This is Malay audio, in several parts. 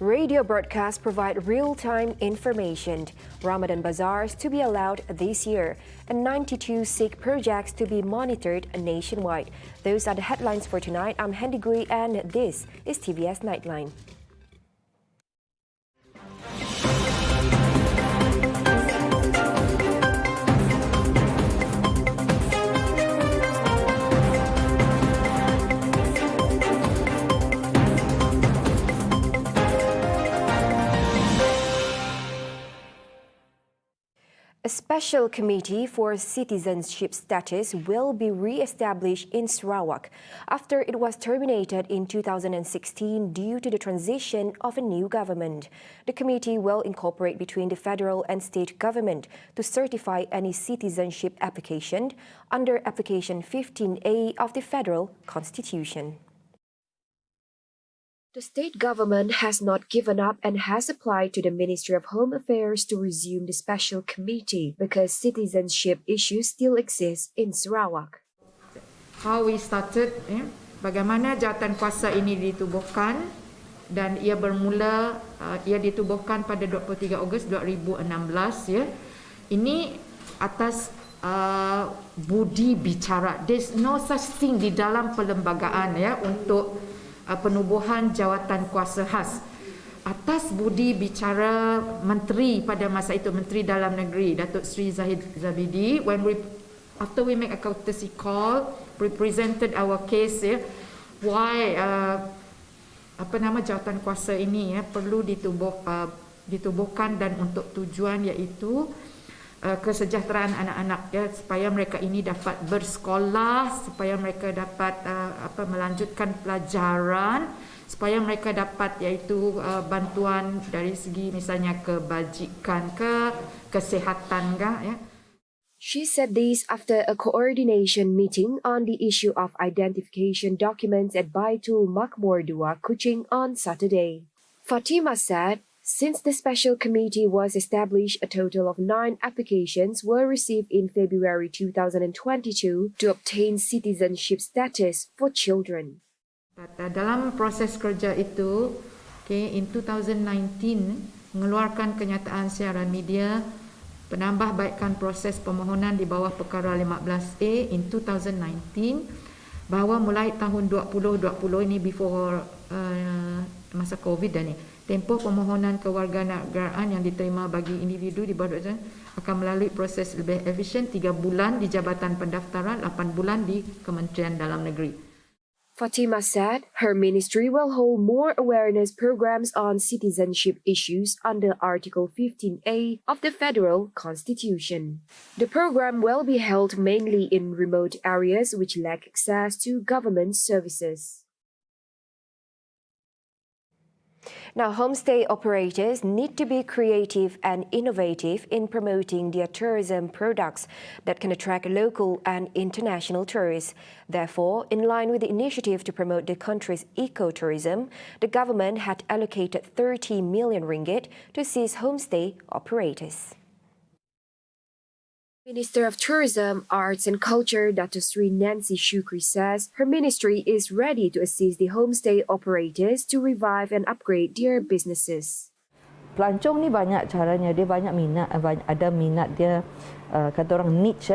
Radio broadcasts provide real-time information. Ramadan Bazaars to be allowed this year, and 92 Sikh projects to be monitored nationwide. Those are the headlines for tonight. I'm Hendy Gui and this is TVS Nightline. A special committee for citizenship status will be re-established in Sarawak after it was terminated in 2016 due to the transition of a new government. The committee will incorporate between the federal and state government to certify any citizenship application under Application 15A of the Federal Constitution. The state government has not given up and has applied to the Ministry of Home Affairs to resume the special committee because citizenship issues still exist in Sarawak. How we started, bagaimana jawatan kuasa ini ditubuhkan dan ia bermula, ia ditubuhkan pada 23 Ogos 2016 ya. Ini atas budi bicara. There's no such thing di dalam perlembagaan ya untuk penubuhan jawatan kuasa khas. Atas budi bicara menteri pada masa itu, Menteri Dalam Negeri Datuk Seri Zahid Zabidi, after we make a courtesy call, we presented our case why jawatan kuasa ini perlu ditubuhkan dan untuk tujuan iaitu kesejahteraan anak-anak supaya mereka ini dapat bersekolah, supaya mereka dapat melanjutkan pelajaran, supaya mereka dapat iaitu bantuan dari segi misalnya kebajikan kesehatan ya. She said this after a coordination meeting on the issue of identification documents at Baitul Makmur 2, Kuching on Saturday. Fatima said, since the special committee was established, a total of 9 applications were received in February 2022 to obtain citizenship status for children. Dalam proses kerja itu, in 2019 mengeluarkan kenyataan siaran media penambahbaikan proses permohonan di bawah perkara 15A in 2019 bahawa mulai tahun 2020 ini before masa COVID dah ni, tempoh permohonan kewarganegaraan yang diterima bagi individu di bawah akan melalui proses lebih efisien 3 bulan di Jabatan Pendaftaran, 8 bulan di Kementerian Dalam Negeri. Fatima said her ministry will hold more awareness programs on citizenship issues under Article 15A of the Federal Constitution. The program will be held mainly in remote areas which lack access to government services. Now, homestay operators need to be creative and innovative in promoting their tourism products that can attract local and international tourists. Therefore, in line with the initiative to promote the country's ecotourism, the government had allocated 30 million ringgit to assist homestay operators. Minister of Tourism, Arts and Culture, Dr. Sri Nancy Shukri says her ministry is ready to assist the homestay operators to revive and upgrade their businesses. Pelancong ni banyak caranya, dia banyak minat, ada minat dia, kata orang niche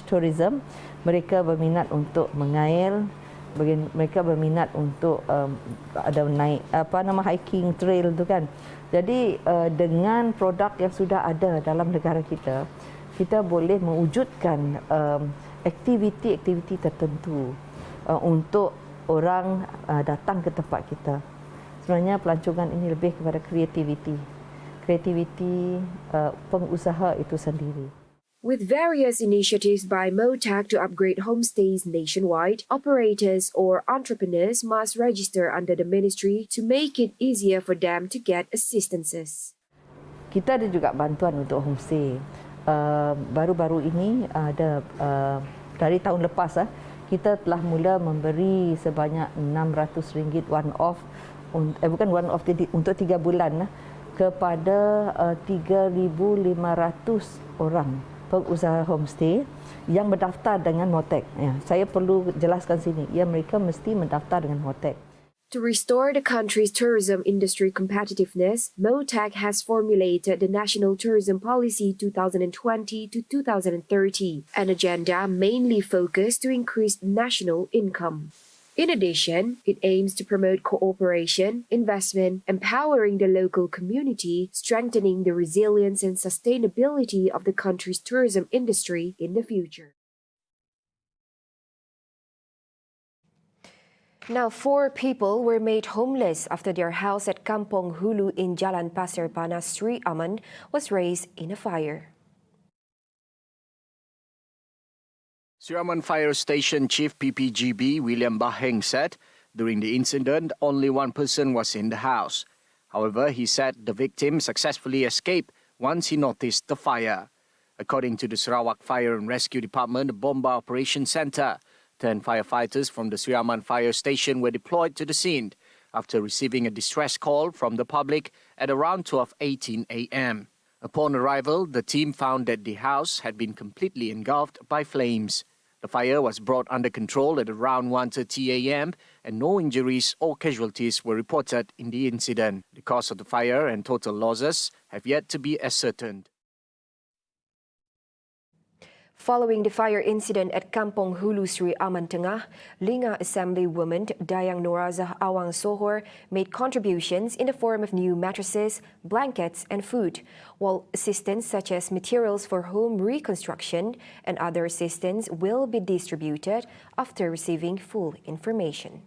tourism. Mereka berminat untuk mengail, mereka berminat untuk ada naik hiking trail tu kan. Jadi dengan produk yang sudah ada dalam negara kita, kita boleh mewujudkan aktiviti-aktiviti tertentu untuk orang datang ke tempat kita. Sebenarnya pelancongan ini lebih kepada kreativiti pengusaha itu sendiri. With various initiatives by MOTAC to upgrade homestays nationwide, operators or entrepreneurs must register under the ministry to make it easier for them to get assistances. Kita ada juga bantuan untuk homestay. Baru-baru ini ada dari tahun lepas kita telah mula memberi sebanyak RM600 one-off, bukan one-off untuk 3 bulan kepada 3,500 orang pengusaha homestay yang mendaftar dengan MOTAC. Ya, saya perlu jelaskan sini, mereka mesti mendaftar dengan MOTAC. To restore the country's tourism industry competitiveness, MOTAC has formulated the National Tourism Policy 2020 to 2030, an agenda mainly focused to increase national income. In addition, it aims to promote cooperation, investment, empowering the local community, strengthening the resilience and sustainability of the country's tourism industry in the future. Now, 4 people were made homeless after their house at Kampong Hulu in Jalan Pasir Panas, Sri Aman, was razed in a fire. Sri Aman Fire Station Chief PPGB William Baheng said during the incident only one person was in the house. However, he said the victim successfully escaped once he noticed the fire. According to the Sarawak Fire and Rescue Department, the Bomba Operations Centre, 10 firefighters from the Sri Aman Fire Station were deployed to the scene after receiving a distress call from the public at around 12:18 a.m. Upon arrival, the team found that the house had been completely engulfed by flames. The fire was brought under control at around 1:30 a.m. and no injuries or casualties were reported in the incident. The cause of the fire and total losses have yet to be ascertained. Following the fire incident at Kampong Hulu Sri Aman Tengah, Linga Assemblywoman Dayang Norazah Awang Sohor made contributions in the form of new mattresses, blankets and food, while assistance such as materials for home reconstruction and other assistance will be distributed after receiving full information.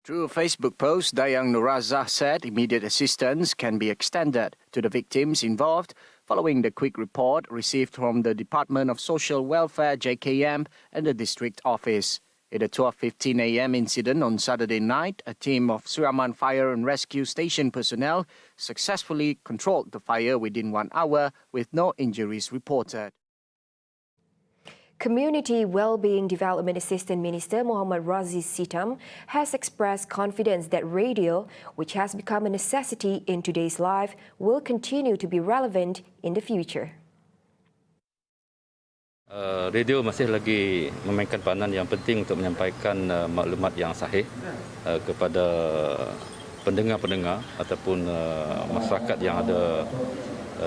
Through a Facebook post, Dayang Norazah said immediate assistance can be extended to the victims involved following the quick report received from the Department of Social Welfare JKM and the District Office. In a 12:15 a.m. incident on Saturday night, a team of Sri Aman Fire and Rescue Station personnel successfully controlled the fire within 1 hour with no injuries reported. Community Wellbeing Development Assistant Minister Muhammad Razes Sitam has expressed confidence that radio, which has become a necessity in today's life, will continue to be relevant in the future. Radio masih lagi memainkan peranan yang penting untuk menyampaikan maklumat yang sahih kepada pendengar-pendengar ataupun masyarakat yang ada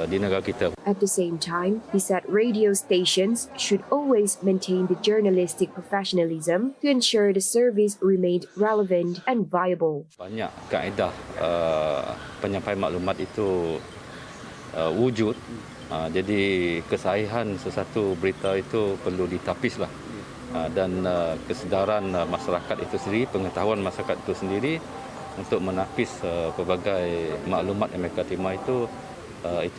di negara kita. At the same time, he said radio stations should always maintain the journalistic professionalism to ensure the service remained relevant and viable. Banyak kaedah penyampaian maklumat itu wujud, jadi kesahihan sesuatu berita itu perlu ditapislah dan kesedaran masyarakat itu sendiri, pengetahuan masyarakat itu sendiri untuk menapis pelbagai maklumat yang mereka terima itu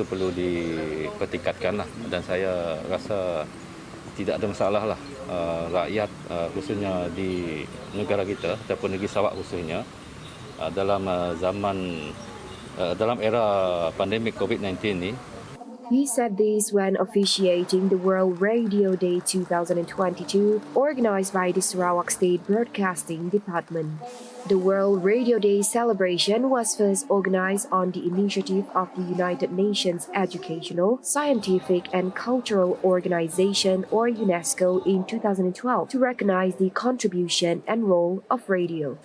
perlu dipertingkatkanlah, dan saya rasa tidak ada masalah lah rakyat khususnya di negara kita ataupun negeri Sarawak khususnya dalam dalam era pandemik COVID-19 ini. He said this when officiating the World Radio Day 2022 organized by the Sarawak State Broadcasting Department. The World Radio Day celebration was first organized on the initiative of the United Nations Educational, Scientific and Cultural Organization or UNESCO in 2012 to recognize the contribution and role of radio.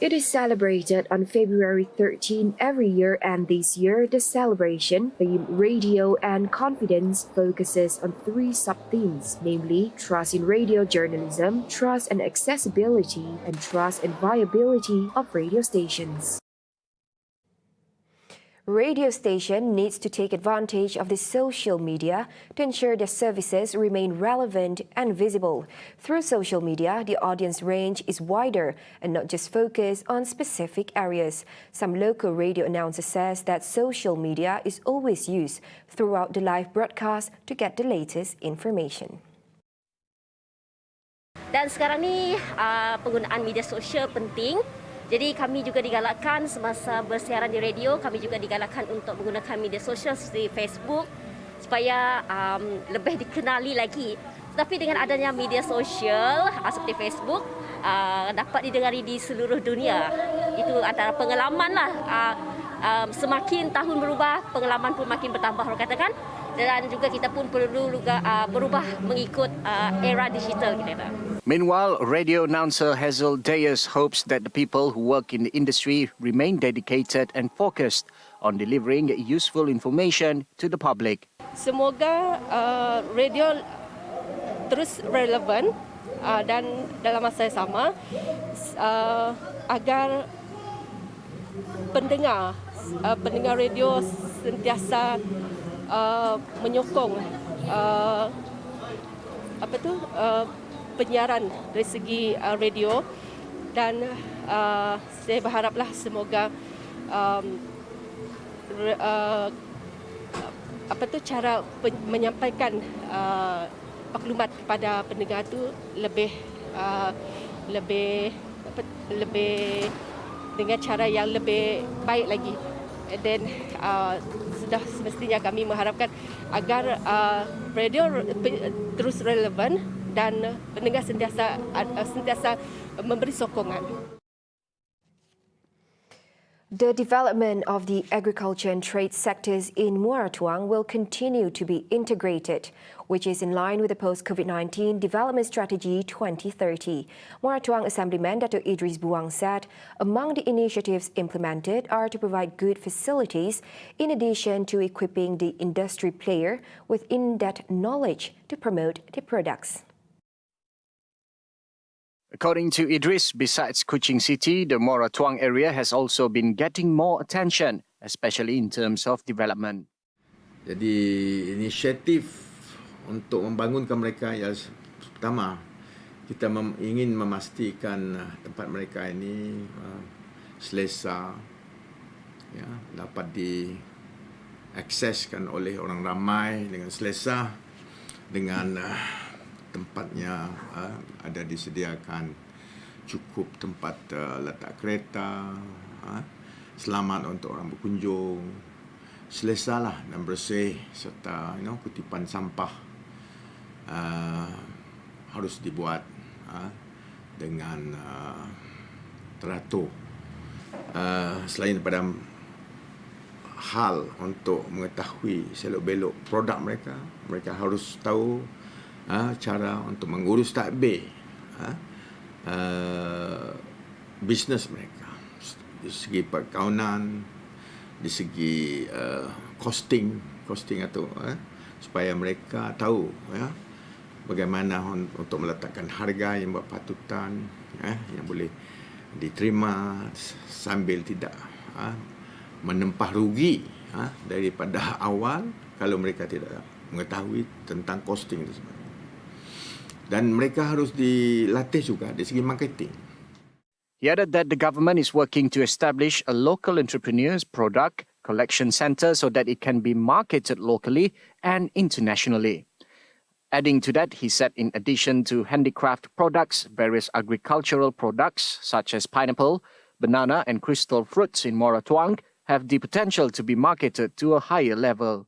It is celebrated on February 13 every year, and this year the celebration, themed Radio and Confidence, focuses on 3 sub-themes, namely trust in radio journalism, trust and accessibility, and trust and viability of radio stations. Radio station needs to take advantage of the social media to ensure their services remain relevant and visible. Through social media, the audience range is wider and not just focused on specific areas. Some local radio announcers says that social media is always used throughout the live broadcast to get the latest information. Dan sekarang ni penggunaan media sosial penting. Jadi kami juga digalakkan semasa bersiaran di radio, kami juga digalakkan untuk menggunakan media sosial seperti Facebook supaya lebih dikenali lagi. Tetapi dengan adanya media sosial seperti Facebook dapat didengari di seluruh dunia. Itu antara pengalaman lah semakin tahun berubah, pengalaman pun makin bertambah orang katakan, dan juga kita pun perlu juga berubah mengikut era digital kita. Meanwhile, radio announcer Hazel Dayers hopes that the people who work in the industry remain dedicated and focused on delivering useful information to the public. Semoga radio terus relevan dan dalam masa yang sama agar pendengar radio sentiasa menyokong penyiaran dari segi radio, dan saya berharaplah semoga cara menyampaikan maklumat kepada pendengar tu lebih dengan cara yang lebih baik lagi. And then sudah semestinya kami mengharapkan agar radio terus relevan dan pendengar sentiasa memberi sokongan. The development of the agriculture and trade sectors in Muara Tuang will continue to be integrated, which is in line with the post-COVID-19 Development Strategy 2030. Muara Tuang Assemblyman Dato' Idris Buang said among the initiatives implemented are to provide good facilities in addition to equipping the industry player with in-depth knowledge to promote their products. According to Idris, besides Kuching City, the Muara Tuang area has also been getting more attention, especially in terms of development. Jadi inisiatif untuk membangunkan mereka yang pertama, kita ingin memastikan tempat mereka ini selesa, ya, dapat diakseskan oleh orang ramai dengan selesa, dengan tempatnya ada disediakan cukup tempat letak kereta, selamat untuk orang berkunjung, selesalah dan bersih, serta kutipan sampah harus dibuat dengan teratur. Selain daripada hal untuk mengetahui selok-belok produk mereka, mereka harus tahu cara untuk mengurus tadbir bisnes mereka, di segi perkawanan, di segi costing atau supaya mereka tahu bagaimana untuk meletakkan harga yang berpatutan, yang boleh diterima sambil tidak menempah rugi daripada awal kalau mereka tidak mengetahui tentang costing tersebut. Dan mereka harus dilatih juga dari segi marketing. He added that the government is working to establish a local entrepreneurs product collection center so that it can be marketed locally and internationally. Adding to that, he said in addition to handicraft products, various agricultural products such as pineapple, banana and crystal fruits in Muara Tuang have the potential to be marketed to a higher level.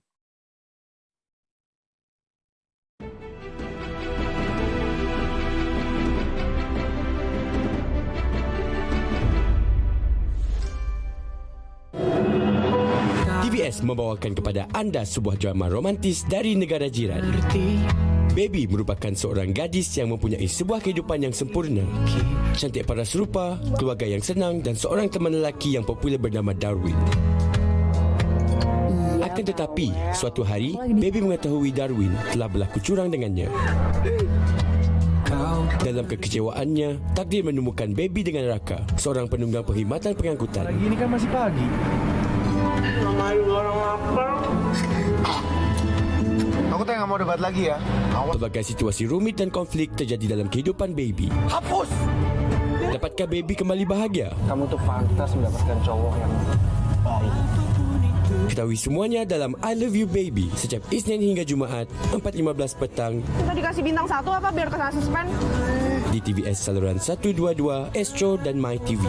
TVS membawakan kepada anda sebuah drama romantis dari negara jiran. Baby merupakan seorang gadis yang mempunyai sebuah kehidupan yang sempurna. Cantik paras rupa, keluarga yang senang dan seorang teman lelaki yang popular bernama Darwin. Akan tetapi, suatu hari, Baby mengetahui Darwin telah berlaku curang dengannya. Dalam kekecewaannya, takdir menemukan Baby dengan Raka, seorang penunggang perkhidmatan pengangkutan. Pagi ini kan masih pagi. Aku tak mau debat lagi ya. Pelbagai situasi rumit dan konflik terjadi dalam kehidupan Baby. Hapus! Dapatkah Baby kembali bahagia? Kamu tuh pantas mendapatkan cowok yang baik. Ketahui semuanya dalam I Love You Baby setiap Isnin hingga Jumaat 4.15 petang. Kita dikasih bintang 1 apa biar kena suspend? Di TVS saluran 122, Astro dan My TV.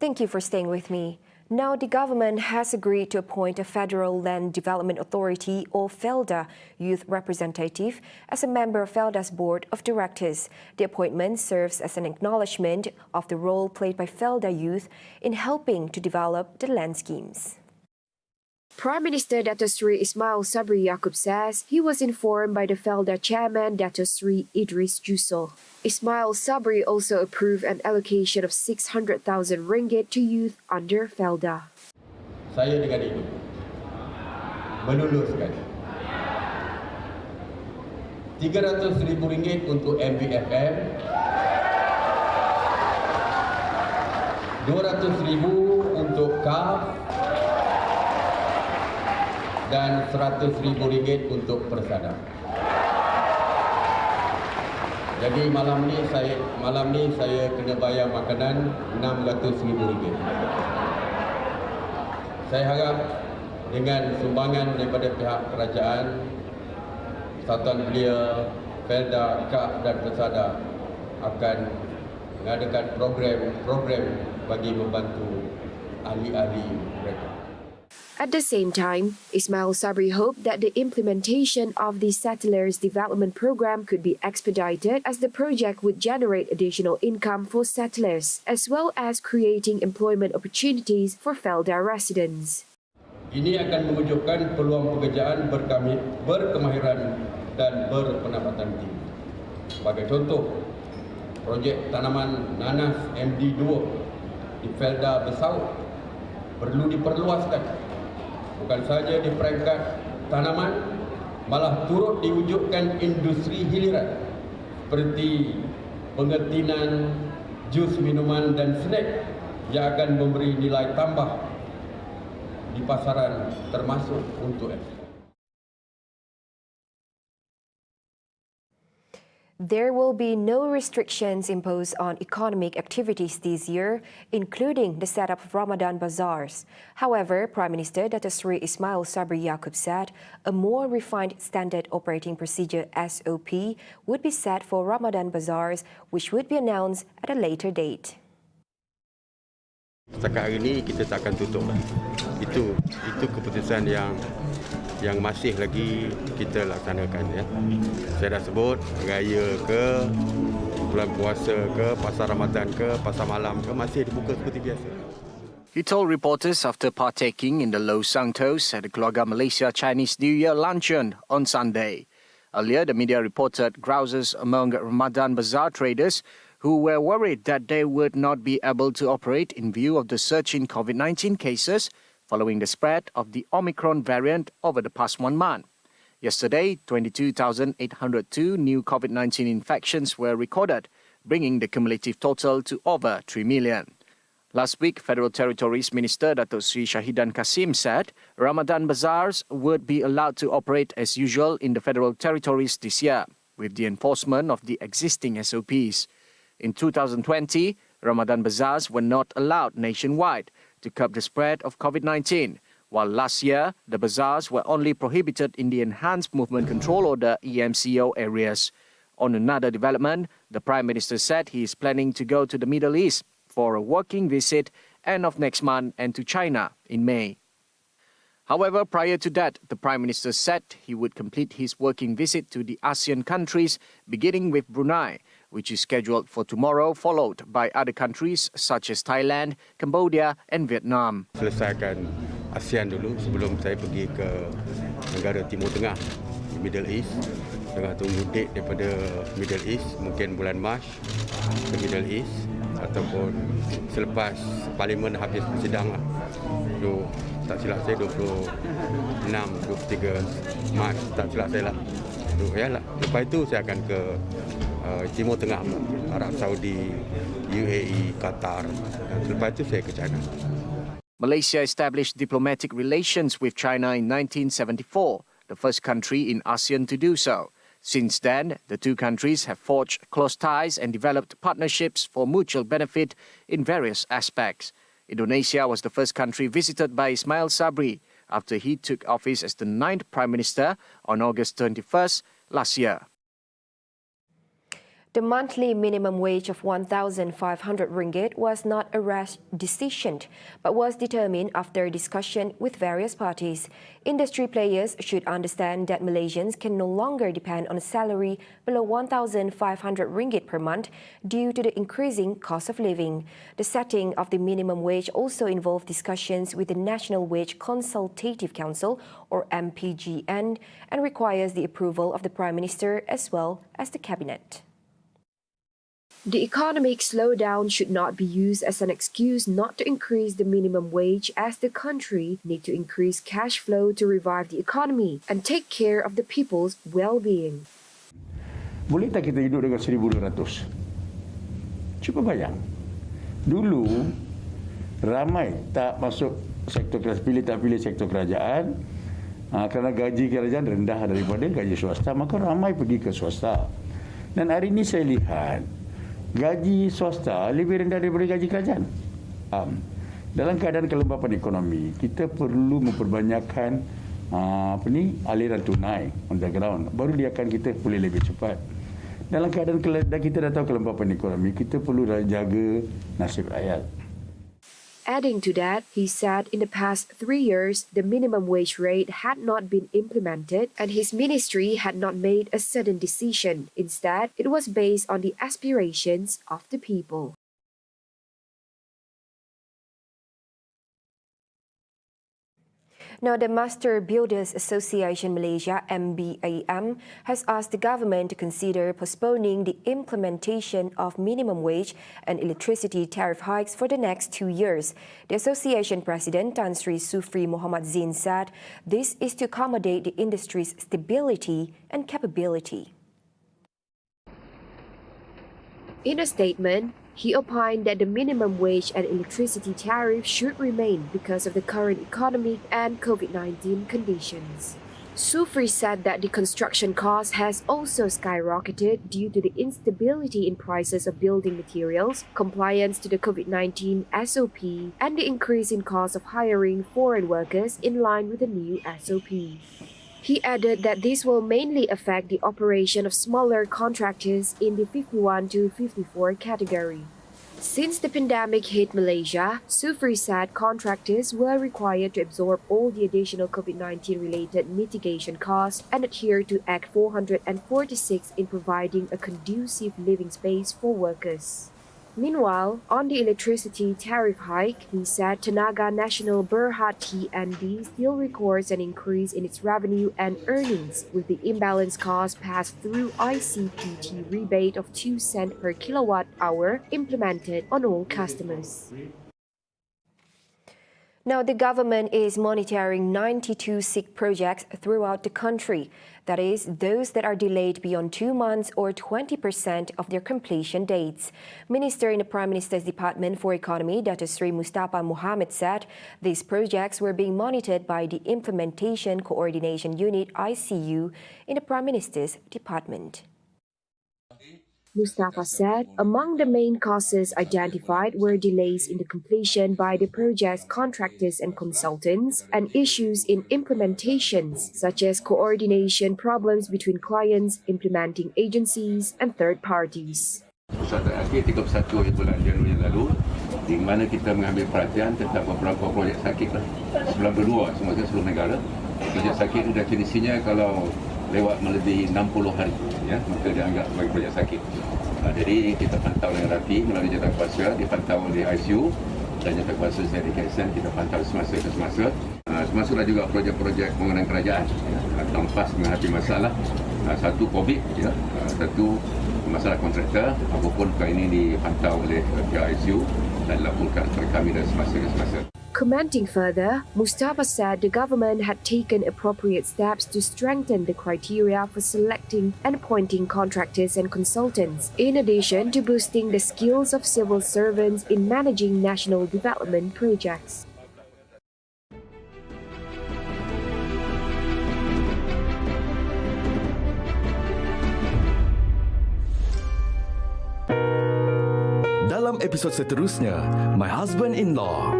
Thank you for staying with me. Now, the government has agreed to appoint a Federal Land Development Authority or Felder Youth representative as a member of Felder's Board of Directors. The appointment serves as an acknowledgement of the role played by Felder Youth in helping to develop the land schemes. Prime Minister Dato Sri Ismail Sabri Yaakob says he was informed by the Felder chairman Dato Sri Idris Juso. Ismail Sabri also approved an allocation of 600,000 ringgit to youth under Felder. Saya dengan ini meluluskan RM300,000 untuk MBFM, RM200,000 untuk KAF dan RM100,000 untuk persada. Jadi malam ni saya kena bayar makanan RM600,000. Saya harap dengan sumbangan daripada pihak kerajaan, Persatuan Belia, Felda, KAF dan persada akan mengadakan program bagi membantu ahli-ahli mereka. At the same time, Ismail Sabri hoped that the implementation of the Settlers Development Program could be expedited as the project would generate additional income for settlers, as well as creating employment opportunities for Felder residents. Ini akan mewujudkan peluang pekerjaan berkemahiran dan berpendapatan tinggi. Sebagai contoh, projek tanaman nanas MD2 di Felder Bazaars perlu diperluaskan. Bukan saja di peringkat tanaman, malah turut diwujudkan industri hiliran seperti pengetinan, jus minuman dan snack yang akan memberi nilai tambah di pasaran termasuk untuk ekspor. There will be no restrictions imposed on economic activities this year, including the setup of Ramadan Bazaars. However, Prime Minister Dato Sri Ismail Sabri Yaakob said a more refined Standard Operating Procedure SOP would be set for Ramadan Bazaars, which would be announced at a later date. Setakat hari ini kita tak akan tutup. Itu keputusan yang masih lagi kita laksanakan, ya. Saya dah sebut raya ke, bulan puasa ke, pasar Ramadan ke, pasar malam ke, masih dibuka seperti biasa. He told reporters after partaking in the Los Santos at the Keluarga Malaysia Chinese New Year luncheon on Sunday. Earlier, the media reported grouses among Ramadan Bazaar traders who were worried that they would not be able to operate in view of the surge in COVID-19 cases following the spread of the Omicron variant over the past 1 month. Yesterday, 22,802 new COVID-19 infections were recorded, bringing the cumulative total to over 3 million. Last week, Federal Territories Minister Dato Sri Shahidan Kasim said Ramadan Bazaars would be allowed to operate as usual in the Federal Territories this year, with the enforcement of the existing SOPs. In 2020, Ramadan Bazaars were not allowed nationwide to curb the spread of COVID-19, while last year, the bazaars were only prohibited in the Enhanced Movement Control Order EMCO areas. On another development, the Prime Minister said he is planning to go to the Middle East for a working visit end of next month and to China in May. However, prior to that, the Prime Minister said he would complete his working visit to the ASEAN countries, beginning with Brunei, which is scheduled for tomorrow, followed by other countries such as Thailand, Cambodia and Vietnam. Selesaikan ASEAN dulu sebelum saya pergi ke negara Timur Tengah, Middle East. Tengah tunggu date daripada Middle East, mungkin bulan Mac ke Middle East ataupun selepas Parlimen habis bersidang lah. Tak silap saya 23 Mac, tak silap saya lah. Lepas itu saya akan ke Timur Tengah, Arab Saudi, UAE, Qatar. Dan selepas itu saya ke China. Malaysia established diplomatic relations with China in 1974, the first country in ASEAN to do so. Since then, the two countries have forged close ties and developed partnerships for mutual benefit in various aspects. Indonesia was the first country visited by Ismail Sabri after he took office as the 9th Prime Minister on August 21st last year. The monthly minimum wage of 1,500 ringgit was not a rash decision, but was determined after discussion with various parties. Industry players should understand that Malaysians can no longer depend on a salary below 1,500 ringgit per month due to the increasing cost of living. The setting of the minimum wage also involved discussions with the National Wage Consultative Council, or MPGN, and requires the approval of the Prime Minister as well as the Cabinet. The economic slowdown should not be used as an excuse not to increase the minimum wage, as the country needs to increase cash flow to revive the economy and take care of the people's well-being. Boleh tak kita hidup dengan 1,200? Cuba bayang. Dulu ramai tak masuk sektor kerajaan, pilih sektor kerajaan kerana gaji kerajaan rendah daripada gaji swasta, maka ramai pergi ke swasta. Dan hari ini saya lihat gaji swasta lebih rendah daripada gaji kerajaan. Dalam keadaan kelembapan ekonomi, kita perlu memperbanyakkan aliran tunai on the ground. Baru dia akan kita pulih lebih cepat. Dalam keadaan kita dah tahu kelembapan ekonomi, kita perlu jaga nasib rakyat. Adding to that, he said in the past 3 years, the minimum wage rate had not been implemented and his ministry had not made a sudden decision. Instead, it was based on the aspirations of the people. Now, the Master Builders Association Malaysia, MBAM, has asked the government to consider postponing the implementation of minimum wage and electricity tariff hikes for the next 2 years. The association president, Tan Sri Sufri Muhammad Zin, said this is to accommodate the industry's stability and capability. In a statement, he opined that the minimum wage and electricity tariff should remain because of the current economic and COVID-19 conditions. Sufri said that the construction cost has also skyrocketed due to the instability in prices of building materials, compliance to the COVID-19 SOP, and the increase in cost of hiring foreign workers in line with the new SOP. He added that this will mainly affect the operation of smaller contractors in the 51 to 54 category. Since the pandemic hit Malaysia, Sufri said contractors were required to absorb all the additional COVID-19 related mitigation costs and adhere to Act 446 in providing a conducive living space for workers. Meanwhile, on the electricity tariff hike, he said Tenaga Nasional Berhad TNB still records an increase in its revenue and earnings, with the imbalance cost passed through ICPT rebate of 2 cents per kilowatt hour implemented on all customers. Now, the government is monitoring 92 SIG projects throughout the country. That is, those that are delayed beyond 2 months or 20% of their completion dates. Minister in the Prime Minister's Department for Economy, Dr. Sri Mustafa Mohammed, said these projects were being monitored by the Implementation Coordination Unit, ICU, in the Prime Minister's Department. Mustafa said among the main causes identified were delays in the completion by the project's contractors and consultants and issues in implementations such as coordination problems between clients, implementing agencies and third parties. Pusat akhir 31 bulan Januari yang lalu, di mana kita mengambil perhatian tentang beberapa projek sakit sebulan kedua semasa seluruh negara. Projek sakit itu definisinya kalau lewat melebihi 60 hari, ya, maka dianggap sebagai projek sakit. Jadi kita pantau dengan rapi melalui jawatankuasa, dipantau oleh ICU dan jawatankuasa dedication kita pantau semasa ke semasa. Termasuklah juga projek-projek pembangunan kerajaan, ya, tanpa menghadapi masalah satu COVID, ya, satu masalah kontraktor, apapun perkara ini dipantau oleh pihak ICU dan dilaporkan kepada kami dari semasa ke semasa. Commenting further, Mustafa said the government had taken appropriate steps to strengthen the criteria for selecting and appointing contractors and consultants, in addition to boosting the skills of civil servants in managing national development projects. Dalam episod seterusnya, My Husband-in-Law.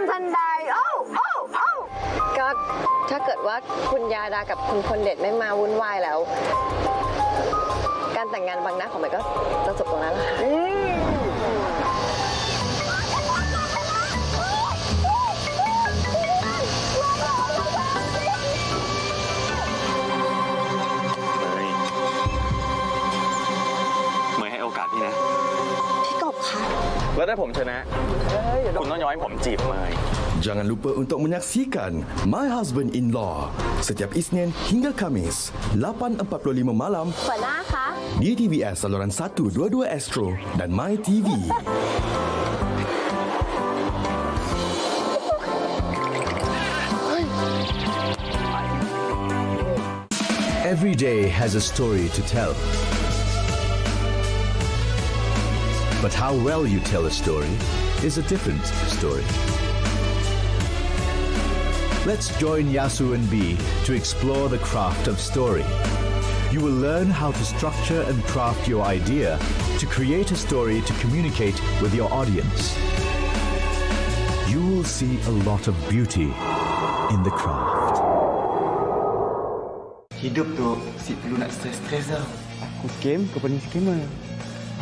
ทันใดโอ้ ถ้าเกิดว่าคุณยาดากับคุณพลเดชไม่มาวุ่นวายแล้วการแต่งงานบางหน้าของมันก็จะจบตรงนั้นแหละค่ะเมย์ให้โอกาสพี่นะ พี่กบคะ แล้วถ้าผมชนะคุณต้องยอมให้ผมจีบเมย์ Jangan lupa untuk menyaksikan My Husband-in-Law setiap Isnin hingga Khamis 8.45 malam หัวหน้าคะ di TVS saluran 122 Astro dan My TV. Every day has a story to tell. But how well you tell a story is a different story. Let's join Yasu and B to explore the craft of story. You will learn how to structure and craft your idea to create a story to communicate with your audience. You will see a lot of beauty in the craft. Hidup tu si perlu nak stres-stres tau. Aku scam, kau pening scammer.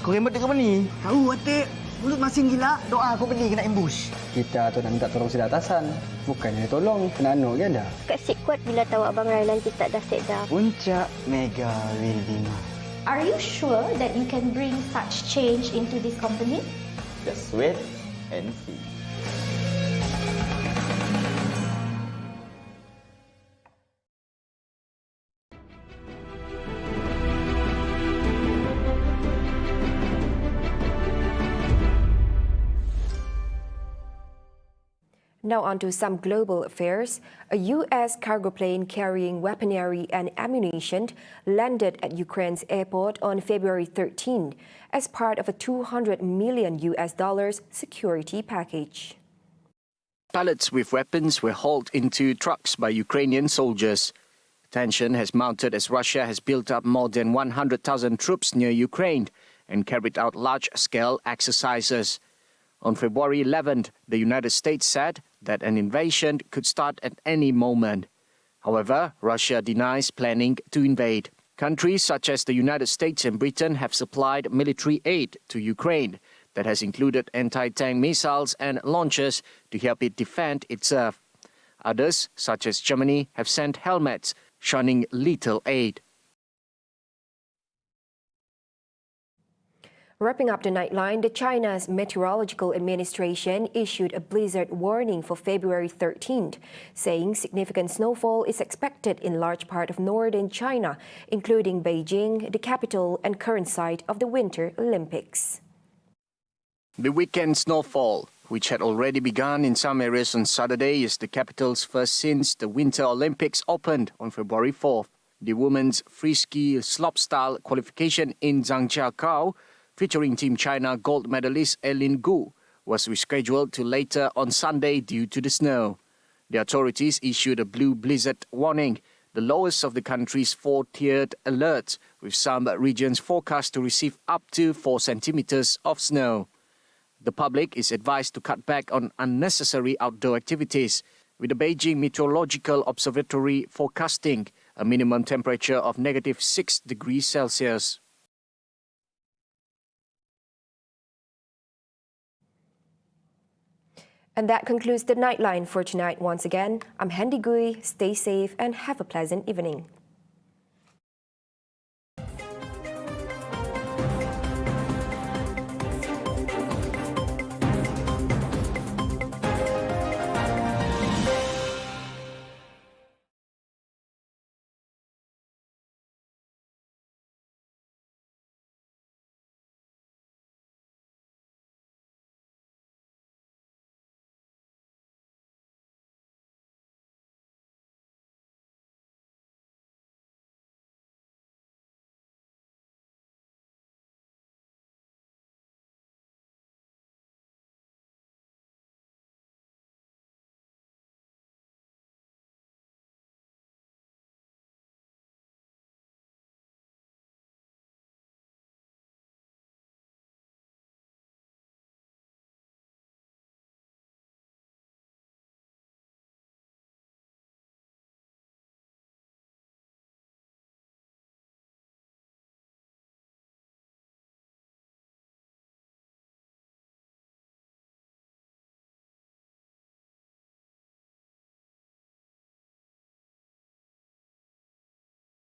Aku remote dekat mana ni? Tahu, Atik. Mulut masing gila. Doa aku pedih kena ambush. Kita tu nak minta tolong sila atasan. Bukannya tolong, kena anok je dah. Kak Sik kuat bila tahu Abang Railan kita dah sedar. Puncak Mega will be mine. Are you sure that you can bring such change into this company? Just wait and see. Now on to some global affairs. A U.S. cargo plane carrying weaponry and ammunition landed at Ukraine's airport on February 13 as part of a $200 million security package. Pallets with weapons were hauled into trucks by Ukrainian soldiers. Tension has mounted as Russia has built up more than 100,000 troops near Ukraine and carried out large-scale exercises. On February 11th, the United States said that an invasion could start at any moment. However, Russia denies planning to invade. Countries such as the United States and Britain have supplied military aid to Ukraine that has included anti-tank missiles and launchers to help it defend itself. Others, such as Germany, have sent helmets, shunning lethal aid. Wrapping up the Nightline, China's Meteorological Administration issued a blizzard warning for February 13th, saying significant snowfall is expected in large part of northern China, including Beijing, the capital and current site of the Winter Olympics. The weekend snowfall, which had already begun in some areas on Saturday, is the capital's first since the Winter Olympics opened on February 4th. The women's freeski slopestyle qualification in Zhangjiakou, featuring Team China gold medalist Eileen Gu, was rescheduled to later on Sunday due to the snow. The authorities issued a blue blizzard warning, the lowest of the country's 4-tiered alerts, with some regions forecast to receive up to 4 centimeters of snow. The public is advised to cut back on unnecessary outdoor activities, with the Beijing Meteorological Observatory forecasting a minimum temperature of -6 degrees Celsius. And that concludes the Nightline for tonight. Once again, I'm Handy Gui. Stay safe and have a pleasant evening.